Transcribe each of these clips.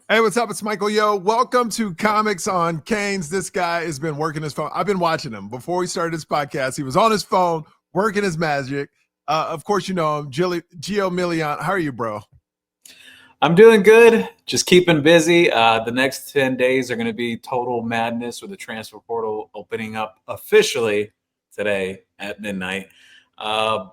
Hey, what's up? It's Michael Yo. Welcome to Comics on Canes. This guy has been working his phone. I've been watching him before we started this podcast. He was on his phone working his magic. Of course, you know him, Gio Milian. How are you, bro? I'm doing good. Just keeping busy. The next 10 days are going to be total madness with the transfer portal opening up officially today at midnight. Uh,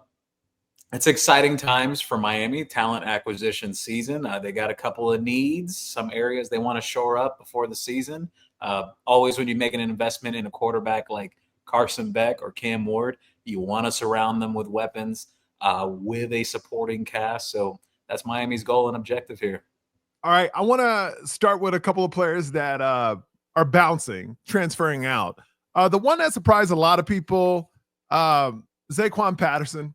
it's exciting times for Miami talent acquisition season. They got a couple of needs, some areas they want to shore up before the season. Always when you make an investment in a quarterback like Carson Beck or Cam Ward, you want to surround them with weapons, with a supporting cast. So that's Miami's goal and objective here. All right. I want to start with a couple of players that are bouncing, transferring out. The one that surprised a lot of people, Zaquin Patterson.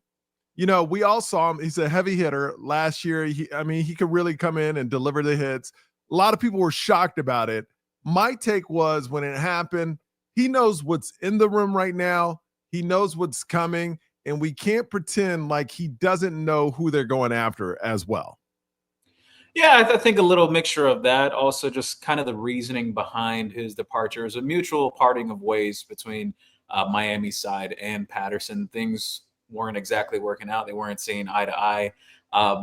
You know, we all saw him. He's a heavy hitter. Last year, he could really come in and deliver the hits. A lot of people were shocked about it. My take was when it happened, he knows what's in the room right now. He knows what's coming, and we can't pretend like he doesn't know who they're going after as well. Yeah, I think a little mixture of that. Also, just kind of the reasoning behind his departure is a mutual parting of ways between Miami side and Patterson. Things weren't exactly working out. They weren't seeing eye to eye.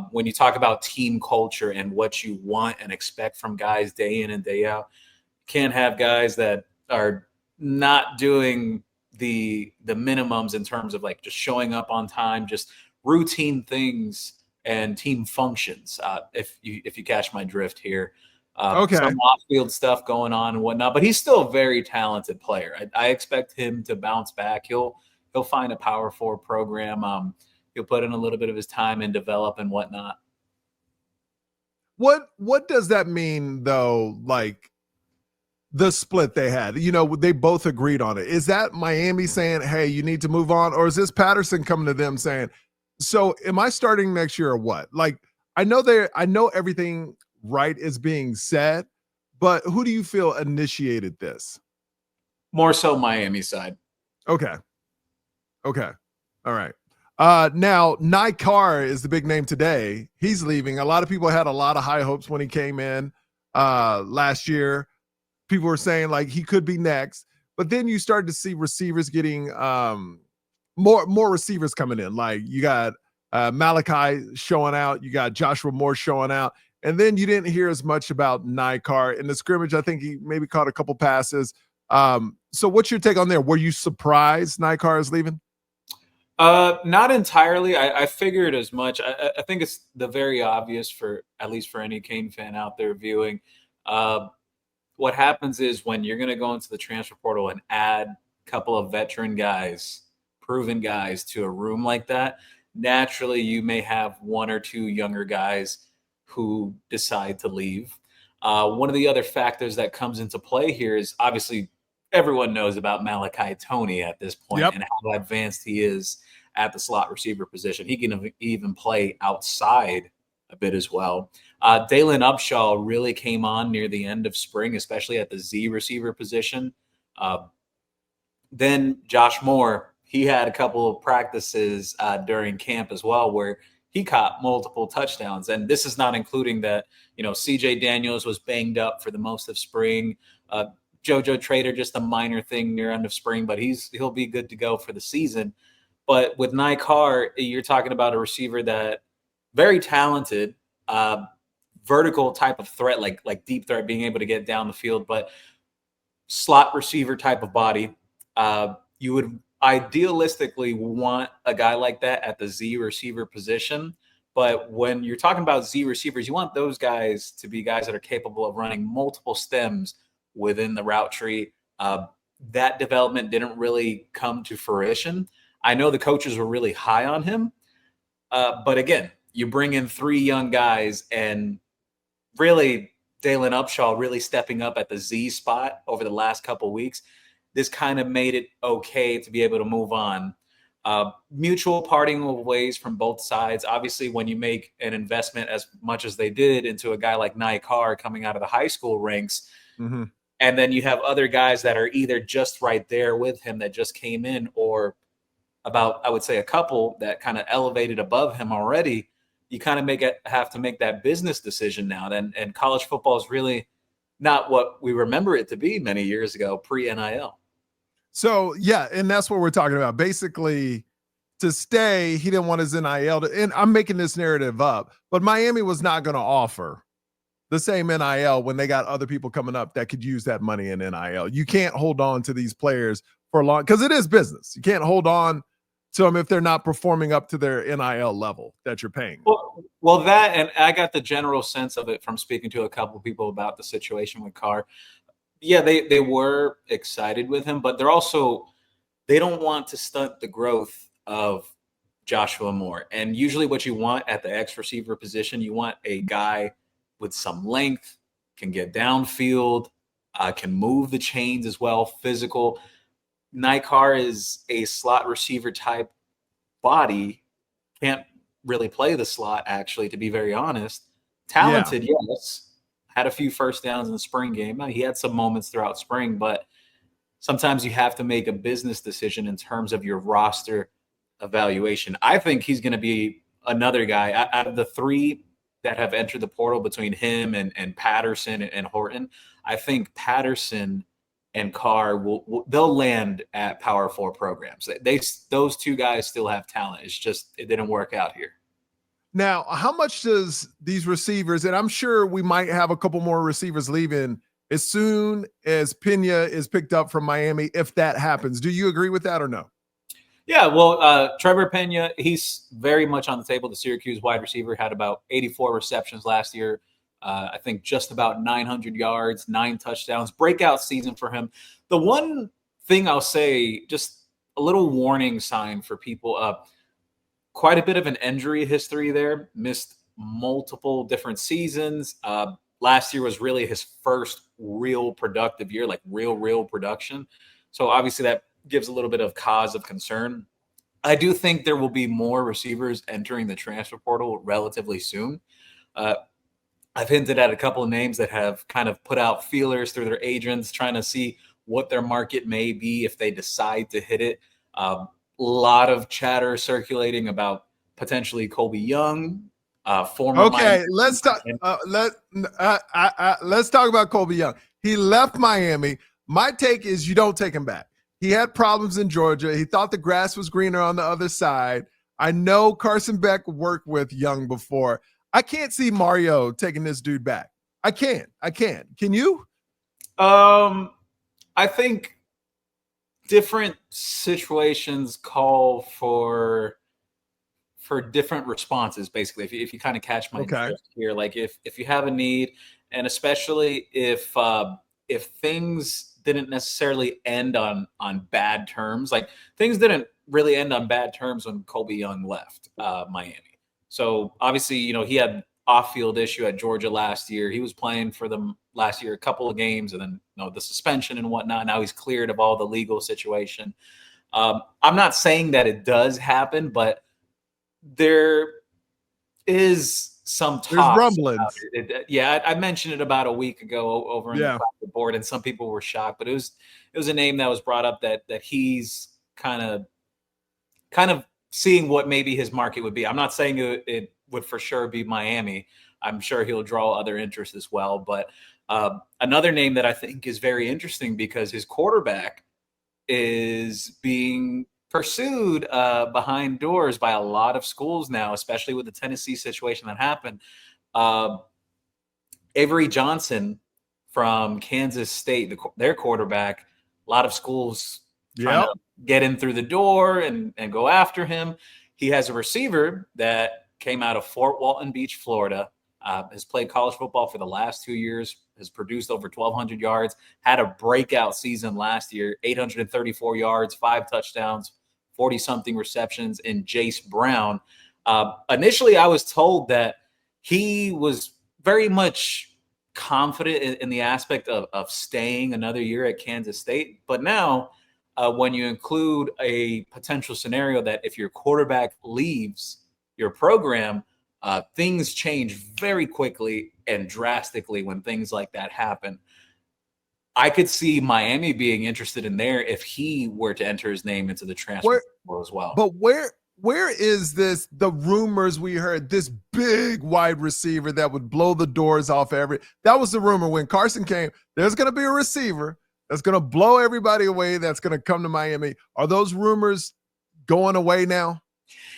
When you talk about team culture and what you want and expect from guys day in and day out, you can't have guys that are not doing the minimums in terms of like just showing up on time, just routine things and team functions. If you catch my drift here, Okay. some off-field stuff going on and whatnot, but he's still a very talented player. I expect him to bounce back. He'll find a Power Four program. He'll put in a little bit of his time and develop and whatnot. What does that mean though? Like the split they had, you know, they both agreed on it. Is that Miami saying, "Hey, you need to move on," or is this Patterson coming to them saying, "So, am I starting next year or what?" Like, I know everything right is being said, but who do you feel initiated this? More so Miami side. Okay, okay, all right. Now Nikar is the big name today. He's leaving. A lot of people had a lot of high hopes when he came in last year. People were saying like he could be next, but then you started to see receivers getting more receivers coming in. Like you got Malachi showing out, you got Joshua Moore showing out, and then you didn't hear as much about Nikar in the scrimmage. I think he maybe caught a couple passes. So what's your take on there? Were you surprised Nikar is leaving? Not entirely. I figured as much. I think it's the very obvious for at least for any Kane fan out there viewing. Uh, what happens is when you're going to go into the transfer portal and add a couple of veteran guys, proven guys to a room like that, naturally you may have one or two younger guys who decide to leave. One of the other factors that comes into play here is obviously everyone knows about Malachi Tony at this point Yep. and how advanced he is at the slot receiver position. He can even play outside a bit as well. Dalen Upshaw really came on near the end of spring, especially at the Z receiver position. Uh, then Josh Moore, he had a couple of practices during camp as well where he caught multiple touchdowns. And this is not including that, CJ Daniels was banged up for the most of spring. JoJo Trader, just a minor thing near end of spring, but he'll be good to go for the season. But with Nikar, you're talking about a receiver that very talented, vertical type of threat, like deep threat, being able to get down the field, but slot receiver type of body. You would idealistically want a guy like that at the Z receiver position. But when you're talking about Z receivers, you want those guys to be guys that are capable of running multiple stems within the route tree. That development didn't really come to fruition. I know the coaches were really high on him. But again, you bring in three young guys and really Dalen Upshaw really stepping up at the Z spot over the last couple of weeks. This kind of made it okay to be able to move on. Mutual parting of ways from both sides. Obviously, when you make an investment as much as they did into a guy like Nikar coming out of the high school ranks, Mm-hmm. and then you have other guys that are either just right there with him that just came in, or about, I would say, a couple that kind of elevated above him already. you kind of have to make that business decision now. And college football is really not what we remember it to be many years ago, pre-NIL. So yeah, and that's what we're talking about. Basically, to stay, he didn't want his NIL to, and I'm making this narrative up, but Miami was not going to offer the same NIL when they got other people coming up that could use that money in NIL. You can't hold on to these players for long because it is business. You can't hold on to them if they're not performing up to their NIL level that you're paying. Well, that, and I got the general sense of it from speaking to a couple of people about the situation with Carr. Yeah, they were excited with him, but they don't want to stunt the growth of Joshua Moore. And usually what you want at the X receiver position, you want a guy with some length, can get downfield, can move the chains as well, physical. Nikar is a slot receiver type body, can't really play the slot, actually, to be very honest. Talented, yes. Had a few first downs in the spring game. He had some moments throughout spring, but sometimes you have to make a business decision in terms of your roster evaluation. I think he's going to be another guy out of the three that have entered the portal between him and Patterson and Horton. I think Patterson and Carr they'll land at Power 4 programs. Those two guys still have talent. It's just it didn't work out here. Now, how much does these receivers, and I'm sure we might have a couple more receivers leaving as soon as Pena is picked up from Miami, if that happens. Do you agree with that or no? Yeah, well, Trevor Pena, he's very much on the table. The Syracuse wide receiver had about 84 receptions last year. I think just about 900 yards, 9 touchdowns. Breakout season for him. The one thing I'll say, just a little warning sign for people, quite a bit of an injury history there. Missed multiple different seasons. Last year was really his first real productive year, like real production. So obviously that gives a little bit of cause of concern. I do think there will be more receivers entering the transfer portal relatively soon. I've hinted at a couple of names that have kind of put out feelers through their agents, trying to see what their market may be if they decide to hit it. A lot of chatter circulating about potentially Colby Young, former. Okay, let's talk. Let's talk about Colby Young. He left Miami. My take is you don't take him back. He had problems in Georgia. He thought the grass was greener on the other side. I know Carson Beck worked with Young before. I can't see Mario taking this dude back. I can't. Can you? I think different situations call for different responses. Basically, if you kind of catch my drift here, like if you have a need, and especially if things didn't necessarily end on bad terms, like things didn't really end on bad terms when Colby Young left Miami. So obviously, he had off-field issue at Georgia last year. He was playing for them last year, a couple of games, and then the suspension and whatnot. Now he's cleared of all the legal situation. I'm not saying that it does happen, but there is some talk. There's rumblings. Yeah, I mentioned it about a week ago over in the board, and some people were shocked. But it was a name that was brought up that he's kind of seeing what maybe his market would be. I'm not saying it would for sure be Miami. I'm sure he'll draw other interest as well. But another name that I think is very interesting because his quarterback is being pursued behind doors by a lot of schools now, especially with the Tennessee situation that happened. Avery Johnson from Kansas State, their quarterback, a lot of schools trying to get in through the door and go after him. He has a receiver that came out of Fort Walton Beach, Florida, has played college football for the last 2 years, has produced over 1,200 yards, had a breakout season last year, 834 yards, 5 touchdowns, 40-something receptions, in Jace Brown. Initially, I was told that he was very much confident in the aspect of staying another year at Kansas State. But now, when you include a potential scenario that if your quarterback leaves your program, things change very quickly and drastically when things like that happen. I could see Miami being interested in there if he were to enter his name into the transfer portal as well. But where is the rumors we heard, this big wide receiver that would blow the doors off that was the rumor when Carson came. There's going to be a receiver that's going to blow everybody away, that's going to come to Miami. Are those rumors going away now?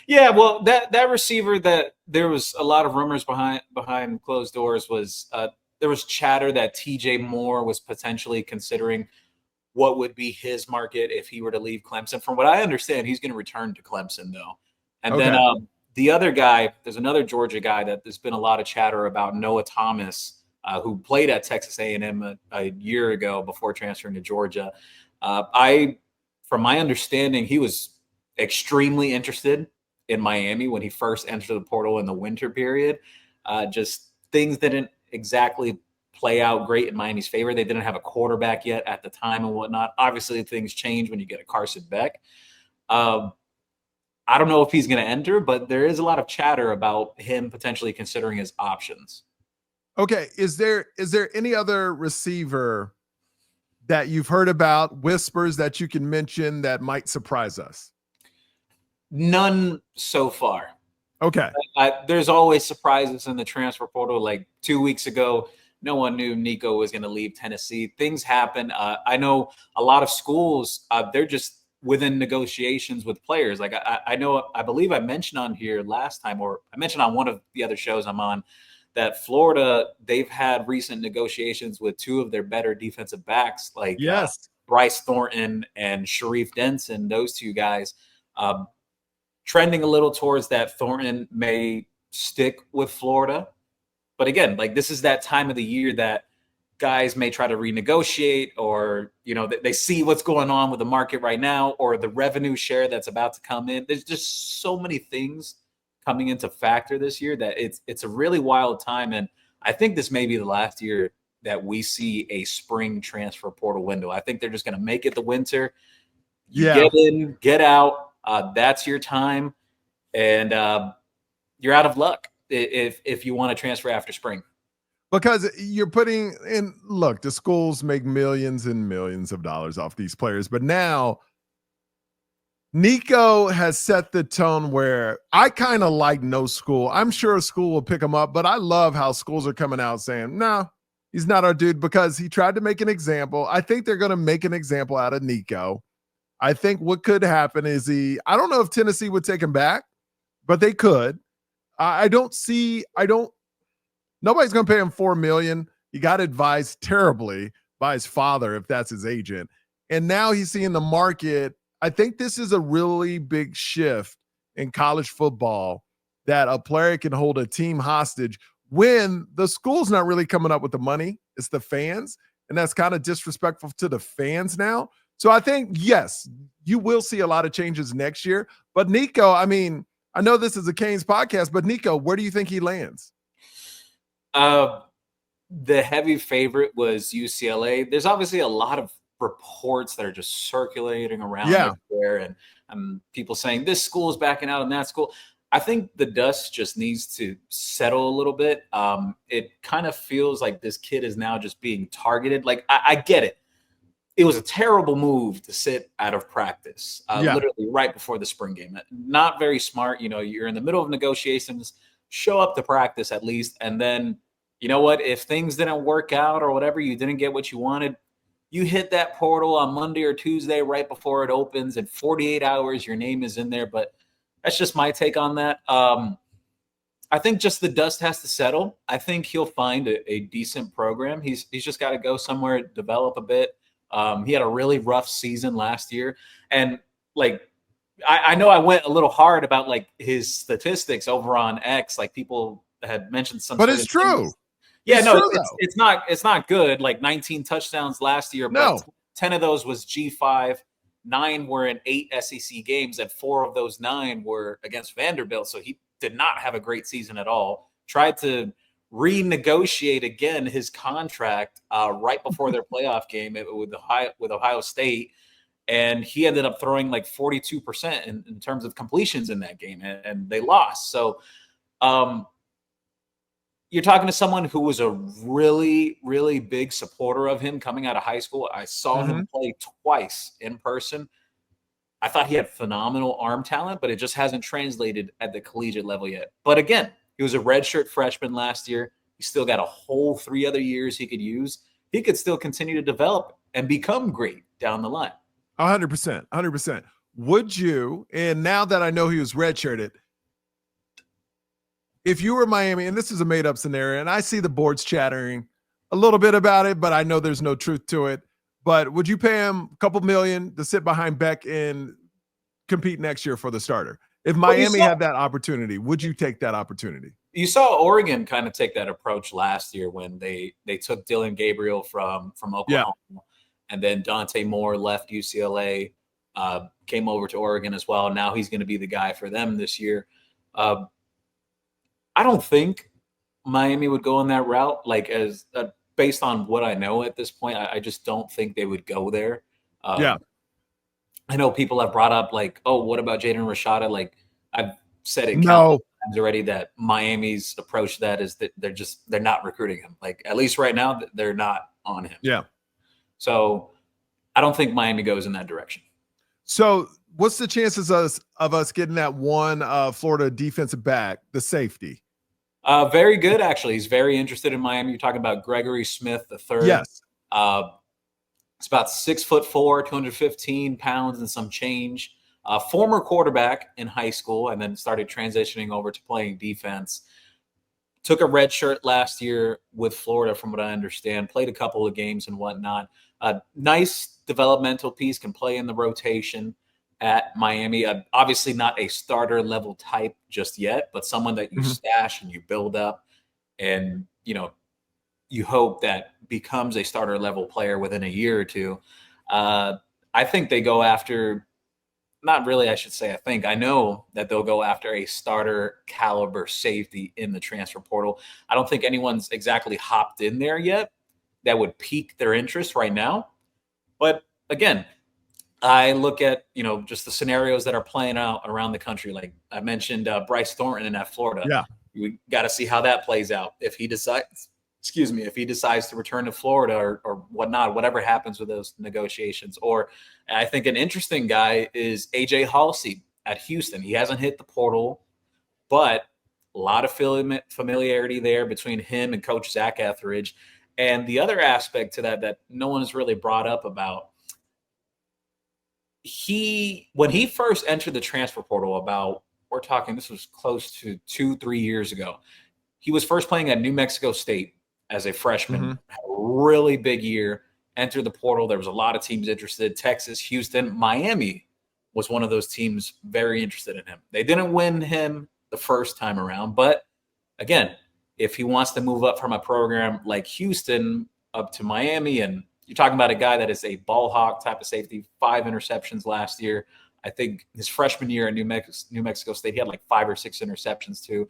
Yeah, well, that receiver that there was a lot of rumors behind closed doors was there was chatter that TJ Moore was potentially considering what would be his market if he were to leave Clemson. From what I understand, he's going to return to Clemson though. And then Okay. the other guy, there's another Georgia guy that there's been a lot of chatter about, Noah Thomas, who played at Texas A&M a year ago before transferring to Georgia. From my understanding, he was extremely interested in Miami when he first entered the portal in the winter period. Just things didn't exactly play out great in Miami's favor. They didn't have a quarterback yet at the time and whatnot. Obviously, things change when you get a Carson Beck. I don't know if he's going to enter, but there is a lot of chatter about him potentially considering his options. Okay. Is there any other receiver that you've heard about, whispers that you can mention that might surprise us? None so far. Okay. There's always surprises in the transfer portal. Like 2 weeks ago, no one knew Nico was going to leave Tennessee. Things happen. I know a lot of schools, they're just within negotiations with players. Like I believe I mentioned on here last time, or I mentioned on one of the other shows I'm on, that Florida, they've had recent negotiations with two of their better defensive backs, like yes, Bryce Thornton and Sharif Denson, those two guys. Trending a little towards that Thornton may stick with Florida. But again, like this is that time of the year that guys may try to renegotiate, or, you know, they see what's going on with the market right now, or the revenue share that's about to come in. There's just so many things coming into factor this year that it's a really wild time. And I think this may be the last year that we see a spring transfer portal window. I think they're just going to make it the winter. You get in, get out. That's your time, and you're out of luck if you want to transfer after spring. Because you're putting in, look, the schools make millions and millions of dollars off these players, but now Nico has set the tone where I kind of like no school. I'm sure a school will pick him up, but I love how schools are coming out saying, no, he's not our dude, because he tried to make an example. I think they're going to make an example out of Nico. I think what could happen is I don't know if Tennessee would take him back, but they could. Nobody's going to pay him $4 million. He got advised terribly by his father, if that's his agent. And now he's seeing the market. I think this is a really big shift in college football, that a player can hold a team hostage when the school's not really coming up with the money. It's the fans. And that's kind of disrespectful to the fans now. So I think, yes, you will see a lot of changes next year. But Nico, I mean, I know this is a Canes podcast, but Nico, where do you think he lands? The heavy favorite was UCLA. There's obviously a lot of reports that are just circulating around everywhere, and people saying this school is backing out and that school. I think the dust just needs to settle a little bit. It kind of feels like this kid is now just being targeted. Like I get it. It was a terrible move to sit out of practice, literally right before the spring game. Not very smart. You know, you're in the middle of negotiations. Show up to practice at least, and then, you know what? If things didn't work out or whatever, you didn't get what you wanted, you hit that portal on Monday or Tuesday right before it opens. In 48 hours, your name is in there. But that's just my take on that. I think just the dust has to settle. I think he'll find a decent program. He's just got to go somewhere, develop a bit. He had a really rough season last year. And like, I know I went a little hard about like his statistics over on X. Like people had mentioned some, but it's true. Things. Yeah, it's not good. Like 19 touchdowns last year, but 10 of those was G5. 9 were in 8 SEC games, and 4 of those 9 were against Vanderbilt. So he did not have a great season at all. Tried to renegotiate again his contract right before their playoff game with Ohio State. And he ended up throwing like 42% in terms of completions in that game, and they lost. So you're talking to someone who was a really, really big supporter of him coming out of high school. I saw him play twice in person. I thought he had phenomenal arm talent, but it just hasn't translated at the collegiate level yet. But again, he was a redshirt freshman last year. He still got a whole 3 other years he could use. He could still continue to develop and become great down the line. 100%. 100%. Would you, and now that I know he was redshirted, if you were Miami, and this is a made up scenario, and I see the boards chattering a little bit about it, but I know there's no truth to it. But would you pay him a couple million to sit behind Beck and compete next year for the starter? If Miami had that opportunity, would you take that opportunity? You saw Oregon kind of take that approach last year when they took Dylan Gabriel from Oklahoma, and then Dante Moore left UCLA, came over to Oregon as well. Now he's going to be the guy for them this year. I don't think Miami would go on that route. Like as based on what I know at this point, I just don't think they would go there. I know people have brought up like, oh, what about Jaden Rashada? Like I've said it countless times already that Miami's approach to that is that they're not recruiting him. Like at least right now, they're not on him. Yeah. So I don't think Miami goes in that direction. So what's the chances of us getting that one Florida defensive back, the safety? Very good, actually. He's very interested in Miami. You're talking about Gregory Smith III. Yes. It's about 6'4", 215 pounds and some change. Former quarterback in high school and then started transitioning over to playing defense. Took a red shirt last year with Florida, from what I understand. Played a couple of games and whatnot. Nice developmental piece, can play in the rotation at Miami. Obviously not a starter level type just yet, but someone that you stash and you build up and, you hope that becomes a starter level player within a year or two. I think they go after, not really, I should say, I know that they'll go after a starter caliber safety in the transfer portal. I don't think anyone's exactly hopped in there yet that would pique their interest right now. But again, I look at, just the scenarios that are playing out around the country. Like I mentioned, Bryce Thornton at Florida. Yeah. We got to see how that plays out. If he decides to return to Florida or whatnot, whatever happens with those negotiations. Or I think an interesting guy is AJ Halsey at Houston. He hasn't hit the portal, but a lot of familiarity there between him and Coach Zach Etheridge. And the other aspect to that no one has really brought up about, when he first entered the transfer portal this was close to 2-3 years ago, he was first playing at New Mexico State as a freshman, had a really big year, entered the portal. There was a lot of teams interested. Texas, Houston, Miami was one of those teams very interested in him. They didn't win him the first time around, but again, if he wants to move up from a program like Houston up to Miami, and you're talking about a guy that is a ball hawk type of safety, 5 interceptions last year. I think his freshman year at New Mexico State, he had like 5 or 6 interceptions too.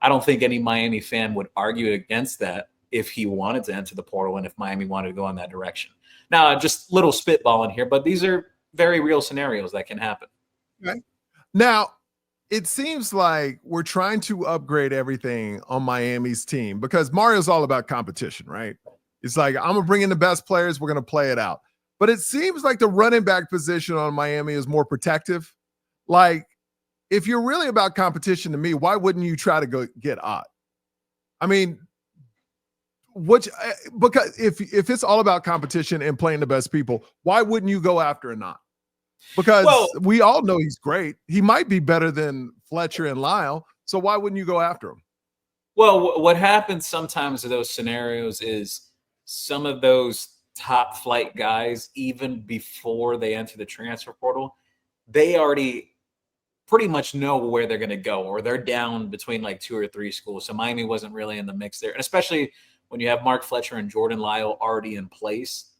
I don't think any Miami fan would argue against that if he wanted to enter the portal and if Miami wanted to go in that direction. Now, just little spitballing here, but these are very real scenarios that can happen. Okay. Now, it seems like we're trying to upgrade everything on Miami's team because Mario's all about competition, right? It's like, I'm going to bring in the best players. We're going to play it out. But it seems like the running back position on Miami is more protective. Like, if you're really about competition to me, why wouldn't you try to go get Ott? I mean, because if it's all about competition and playing the best people, why wouldn't you go after a Ott? Because we all know he's great. He might be better than Fletcher and Lyle. So why wouldn't you go after him? Well, what happens sometimes in those scenarios is some of those top flight guys, even before they enter the transfer portal, they already pretty much know where they're going to go, or they're down between like 2 or 3 schools. So Miami wasn't really in the mix there. And especially when you have Mark Fletcher and Jordan Lyle already in place,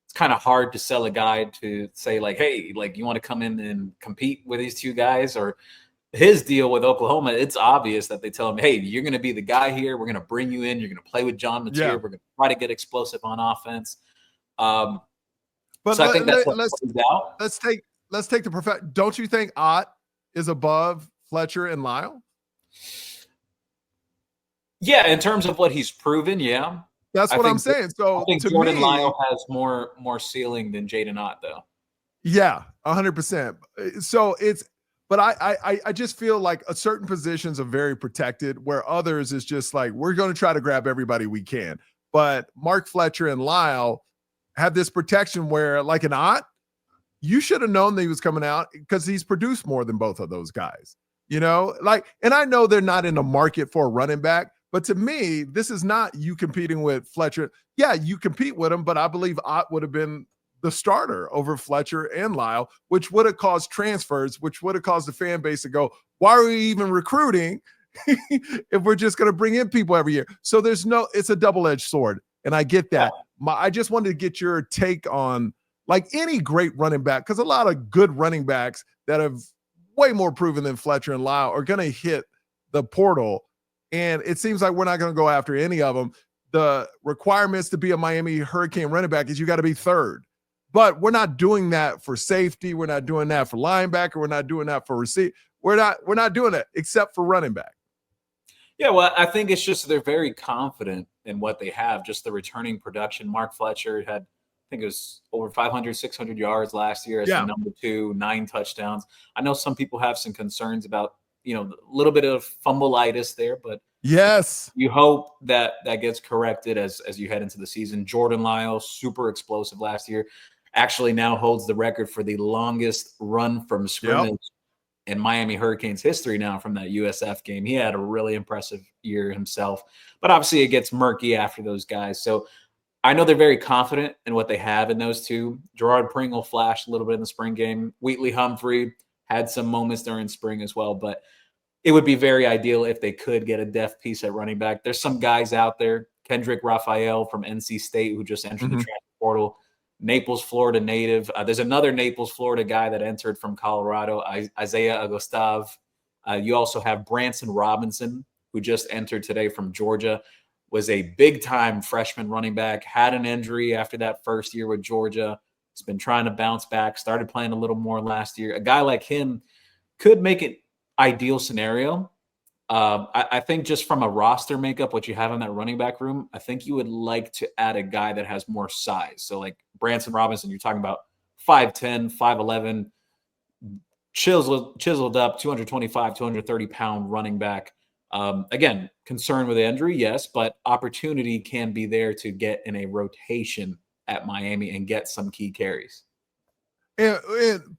it's kind of hard to sell a guy to say like, hey, like you want to come in and compete with these 2 guys. Or his deal with Oklahoma, it's obvious that they tell him, hey, you're going to be the guy here. We're going to bring you in. You're going to play with John Mateer. We're going to try to get explosive on offense. But so I think that's what plays out. Let's take the perfect. Don't you think Ott is above Fletcher and Lyle? Yeah, in terms of what he's proven, yeah. That's what I'm saying. So I think Jordan Lyle has more ceiling than Jaden Ott, though. Yeah, 100%. So but I just feel like certain positions are very protected, where others is just like we're going to try to grab everybody we can. But Mark Fletcher and Lyle have this protection where, like an Ott, you should have known that he was coming out because he's produced more than both of those guys. And I know they're not in the market for a running back, but to me, this is not you competing with Fletcher. Yeah, you compete with him, but I believe Ott would have been the starter over Fletcher and Lyle, which would have caused transfers, which would have caused the fan base to go, why are we even recruiting if we're just going to bring in people every year? So it's a double-edged sword. And I get that. I just wanted to get your take on like any great running back, because a lot of good running backs that have way more proven than Fletcher and Lyle are going to hit the portal. And it seems like we're not going to go after any of them. The requirements to be a Miami Hurricane running back is you got to be third. But we're not doing that for safety. We're not doing that for linebacker. We're not doing that for receiver. We're not doing it except for running back. Yeah, well, I think it's just they're very confident in what they have, just the returning production. Mark Fletcher had, I think it was over 500, 600 yards last year as the number 2, 9 touchdowns. I know some people have some concerns about, a little bit of fumbleitis there, but yes, you hope that gets corrected as you head into the season. Jordan Lyle, super explosive last year, actually now holds the record for the longest run from scrimmage in Miami Hurricanes history now from that USF game. He had a really impressive year himself, but obviously it gets murky after those guys. So I know they're very confident in what they have in those two. Gerard Pringle flashed a little bit in the spring game. Wheatley Humphrey had some moments during spring as well, but it would be very ideal if they could get a depth piece at running back. There's some guys out there, Kendrick Raphael from NC State, who just entered the transfer portal. Naples, Florida native. There's another Naples, Florida guy that entered from Colorado, Isaiah Agostav. You also have Branson Robinson, who just entered today from Georgia, was a big-time freshman running back, had an injury after that first year with Georgia. He's been trying to bounce back, started playing a little more last year. A guy like him could make it ideal scenario. I think just from a roster makeup, what you have in that running back room, I think you would like to add a guy that has more size. So like Branson Robinson, you're talking about 5'10", 5'11", chiseled up, 225, 230-pound running back. Again, concern with the injury, yes, but opportunity can be there to get in a rotation at Miami and get some key carries. And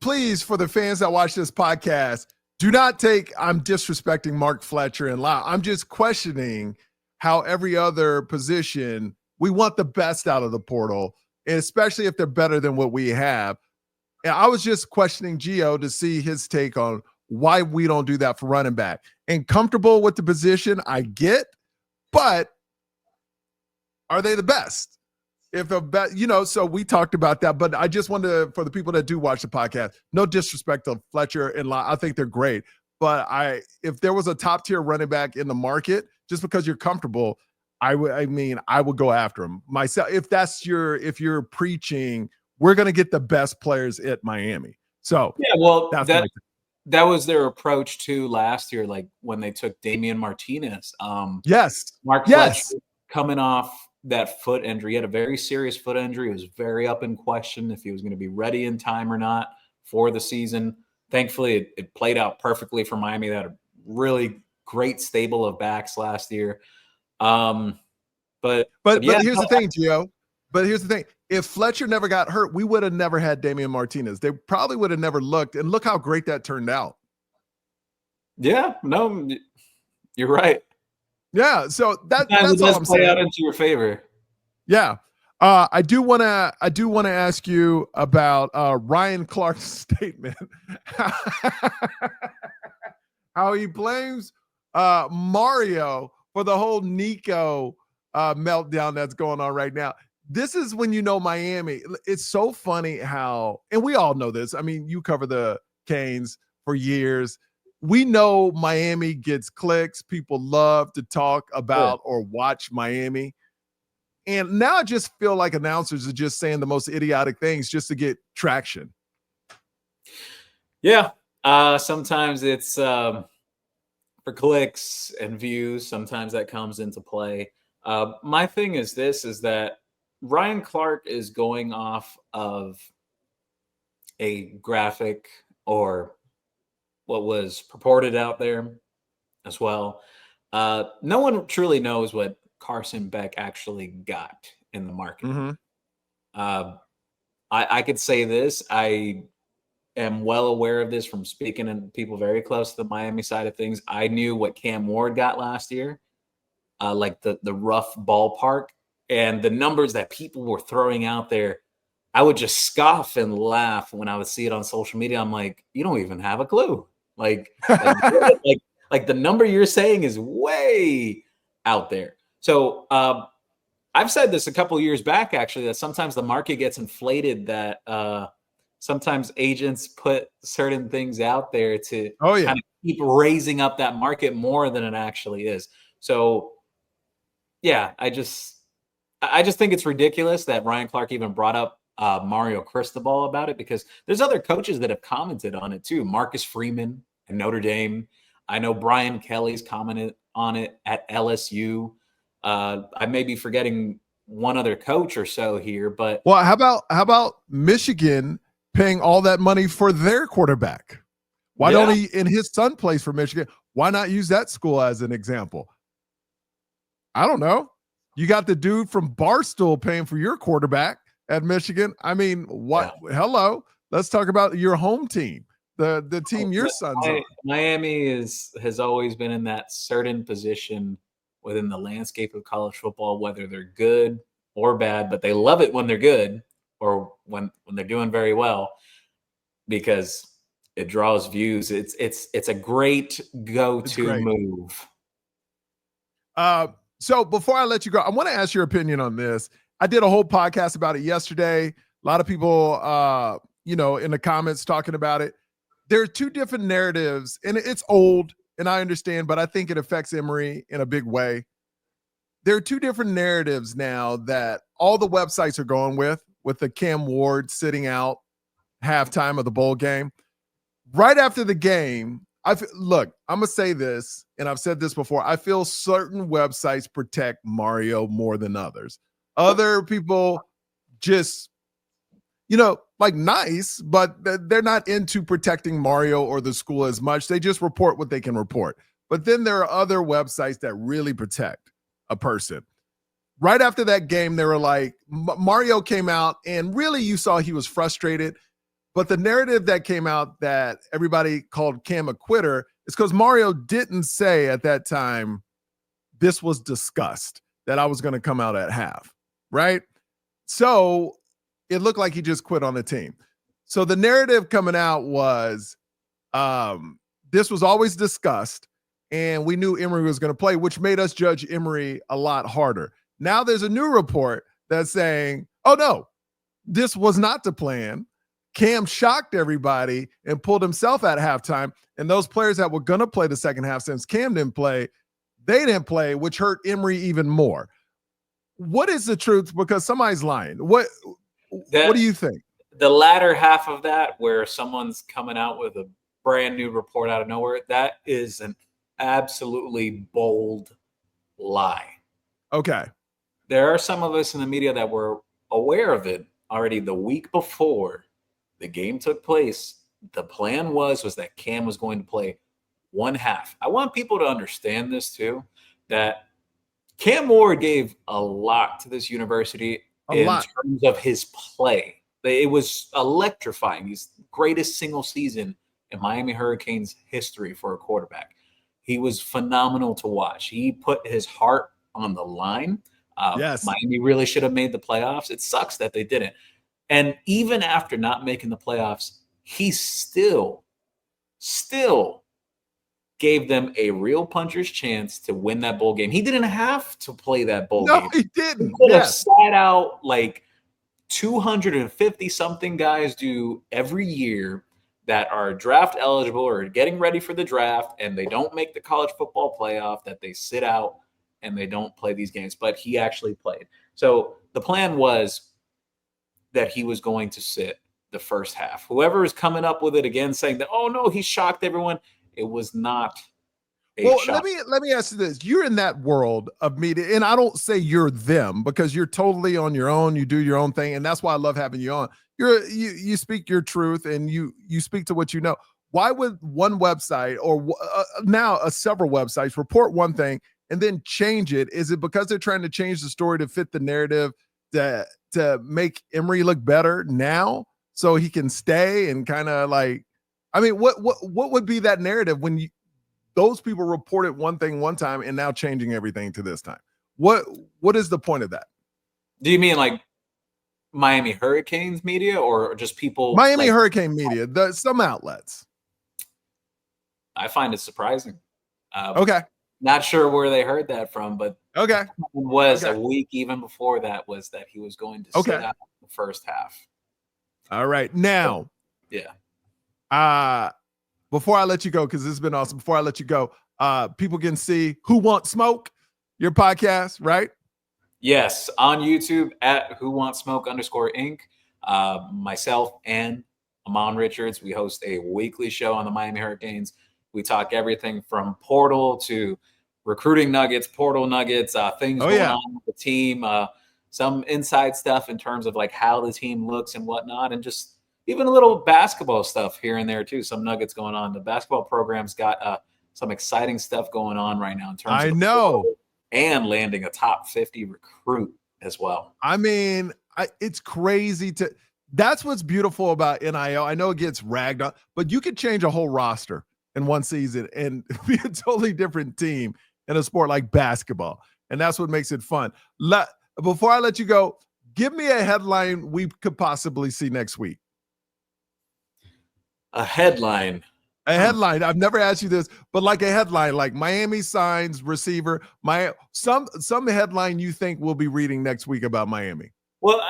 please, for the fans that watch this podcast, do not take I'm disrespecting Mark Fletcher and Lyle. I'm just questioning how every other position, we want the best out of the portal, and especially if they're better than what we have. And I was just questioning Gio to see his take on why we don't do that for running back. And comfortable with the position, I get, but are they the best? If a bet, so we talked about that, but I just wanted for the people that do watch the podcast, no disrespect to Fletcher and Lyle, I think they're great. But if there was a top tier running back in the market, just because you're comfortable, I would go after him myself. If you're preaching, we're going to get the best players at Miami. So yeah, well, that was their approach too last year, like when they took Damian Martinez. Mark Fletcher coming off that foot injury. He had a very serious foot injury. It was very up in question if he was going to be ready in time or not for the season. Thankfully, it played out perfectly for Miami. They had a really great stable of backs last year. But here's the thing, Gio. But here's the thing. If Fletcher never got hurt, we would have never had Damian Martinez. They probably would have never looked. And look how great that turned out. Yeah, no, you're right. Yeah, so that's all I'm saying. Out into your favor. Yeah, I do want to ask you about Ryan Clark's statement, how he blames Mario for the whole Nico meltdown that's going on right now. This is when Miami. It's so funny how, and we all know this. I mean, you cover the Canes for years. We know Miami gets clicks. People love to talk about or watch Miami. And now I just feel like announcers are just saying the most idiotic things just to get traction. Yeah. Sometimes it's for clicks and views. Sometimes that comes into play. My thing is that Ryan Clark is going off of a graphic or what was purported out there as well. No one truly knows what Carson Beck actually got in the market. Mm-hmm. I could say this. I am well aware of this from speaking to people very close to the Miami side of things. I knew what Cam Ward got last year, like the rough ballpark, and the numbers that people were throwing out there. I would just scoff and laugh when I would see it on social media. I'm like, you don't even have a clue. Like the number you're saying is way out there. So I've said this a couple years back, actually, that sometimes the market gets inflated, that sometimes agents put certain things out there to kind of keep raising up that market more than it actually is. So, yeah, I just think it's ridiculous that Ryan Clark even brought up Mario Cristobal about it, because there's other coaches that have commented on it too. Marcus Freeman at Notre Dame. I know Brian Kelly's commented on it at LSU. I may be forgetting one other coach or so here, but well, how about Michigan paying all that money for their quarterback? Why don't he? And his son plays for Michigan. Why not use that school as an example? I don't know. You got the dude from Barstool paying for your quarterback at Michigan. I mean, what? Yeah. Hello. Let's talk about your home team, the team your son's on. Miami has always been in that certain position within the landscape of college football, whether they're good or bad, but they love it when they're good or when they're doing very well, because it draws views. It's a great go-to move. So before I let you go, I want to ask your opinion on this. I did a whole podcast about it yesterday. A lot of people, in the comments talking about it. There are two different narratives, and it's old, and I understand, but I think it affects Emory in a big way. There are two different narratives now that all the websites are going with the Cam Ward sitting out halftime of the bowl game. Right after the game, look, I'm going to say this, and I've said this before. I feel certain websites protect Mario more than others. Other people just, nice, but they're not into protecting Mario or the school as much. They just report what they can report. But then there are other websites that really protect a person. Right after that game, they were like, Mario came out, and really you saw he was frustrated. But the narrative that came out that everybody called Cam a quitter is because Mario didn't say at that time, this was discussed, that I was going to come out at half, right? So it looked like he just quit on the team. So the narrative coming out was this was always discussed, and we knew Emory was going to play, which made us judge Emory a lot harder. Now there's a new report that's saying, oh, no, this was not the plan. Cam shocked everybody and pulled himself at halftime, and those players that were going to play the second half, since Cam didn't play, they didn't play, which hurt Emory even more. What is the truth? Because somebody's lying. What do you think? The latter half of that, where someone's coming out with a brand new report out of nowhere, that is an absolutely bold lie. Okay. There are some of us in the media that were aware of it already the week before the game took place. The plan was that Cam was going to play one half. I want people to understand this too, that Cam Ward gave a lot to this university in terms of his play. It was electrifying. He's the greatest single season in Miami Hurricanes history for a quarterback. He was phenomenal to watch. He put his heart on the line. Yes. Miami really should have made the playoffs. It sucks that they didn't. And even after not making the playoffs, he still gave them a real puncher's chance to win that bowl game. He didn't have to play that bowl game. No, he didn't. He could have sat out like 250-something guys do every year that are draft eligible or getting ready for the draft, and they don't make the college football playoff, that they sit out and they don't play these games. But he actually played. So the plan was that he was going to sit the first half. Whoever is coming up with it again saying that, oh, no, he shocked everyone, it was not a Well, shot. let me ask you this. You're in that world of media, and I don't say you're them because you're totally on your own. You do your own thing, and that's why I love having you on. You speak your truth and you speak to what you know. Why would one website or now several websites report one thing and then change it? Is it because they're trying to change the story to fit the narrative to make Emery look better now so he can stay and kind of like, I mean, what would be that narrative when those people reported one thing one time and now changing everything to this time? What is the point of that? Do you mean like Miami Hurricanes media or just people? Miami like, Hurricane media, some outlets. I find it surprising. Okay. Not sure where they heard that from, but Okay. it was Okay. a week even before that was that he was going to sit Okay. out the first half. All right. Now, yeah. Before I let you go, because this has been awesome. Before I let you go, people can see Who Wants Smoke, your podcast, right? Yes, on YouTube at Who Wants Smoke _Inc. Myself and Amon Richards, we host a weekly show on the Miami Hurricanes. We talk everything from portal to recruiting nuggets, portal nuggets, things going on with the team, some inside stuff in terms of like how the team looks and whatnot, and just even a little basketball stuff here and there too. Some nuggets going on. The basketball program's got some exciting stuff going on right now in terms of and landing a top 50 recruit as well. I mean, it's crazy that's what's beautiful about NIL. I know it gets ragged on, but you could change a whole roster in one season and be a totally different team in a sport like basketball. And that's what makes it fun. Before I let you go, give me a headline we could possibly see next week. A headline. A headline. I've never asked you this, but like a headline, like Miami signs receiver. Some headline you think we'll be reading next week about Miami. Well,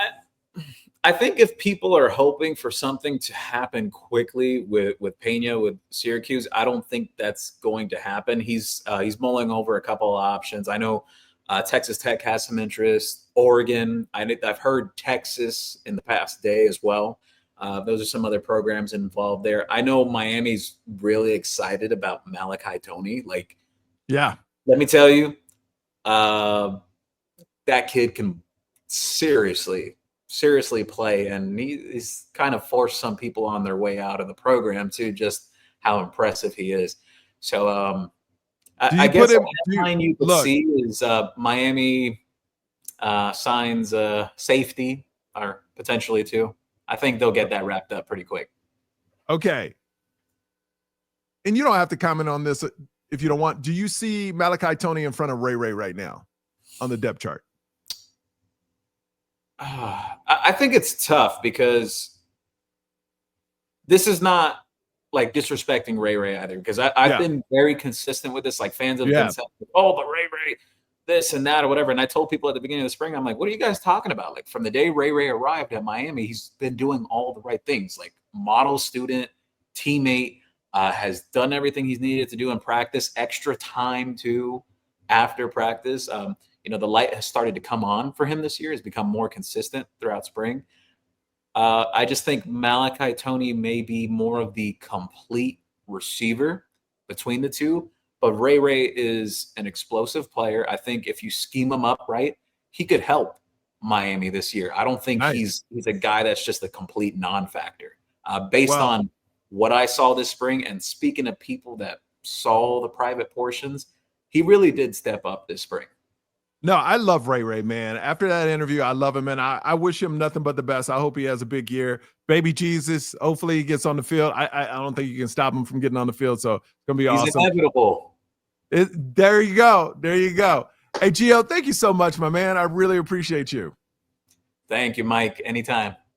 I think if people are hoping for something to happen quickly with Pena with Syracuse, I don't think that's going to happen. He's mulling over a couple of options. I know Texas Tech has some interest. Oregon. I've heard Texas in the past day as well. Those are some other programs involved there. I know Miami's really excited about Malachi Toney. Like, yeah, let me tell you, that kid can seriously play, and he's kind of forced some people on their way out of the program too, just how impressive he is. So I guess the headline you could see is Miami signs safety, or potentially too. I think they'll get that wrapped up pretty quick. Okay. And you don't have to comment on this if you don't want. Do you see Malachi Toney in front of Ray right now on the depth chart? I think it's tough because this is not like disrespecting Ray either, because I've been very consistent with this. Like, fans have been saying, oh, but Ray, this and that or whatever. And I told people at the beginning of the spring, I'm like, what are you guys talking about? Like, from the day Ray arrived at Miami, he's been doing all the right things, like model student, teammate, has done everything he's needed to do in practice, extra time too after practice. The light has started to come on for him this year. He's become more consistent throughout spring. I just think Malachi Toney may be more of the complete receiver between the two. But Ray is an explosive player. I think if you scheme him up right, he could help Miami this year. I don't think he's a guy that's just a complete non-factor. Based on what I saw this spring, and speaking of people that saw the private portions, he really did step up this spring. No, I love Ray, man. After that interview, I love him, and I wish him nothing but the best. I hope he has a big year. Baby Jesus, hopefully he gets on the field. I don't think you can stop him from getting on the field, so it's going to be awesome. He's inevitable. There you go. Hey, Gio, thank you so much, my man. I really appreciate you. Thank you, Mike. Anytime.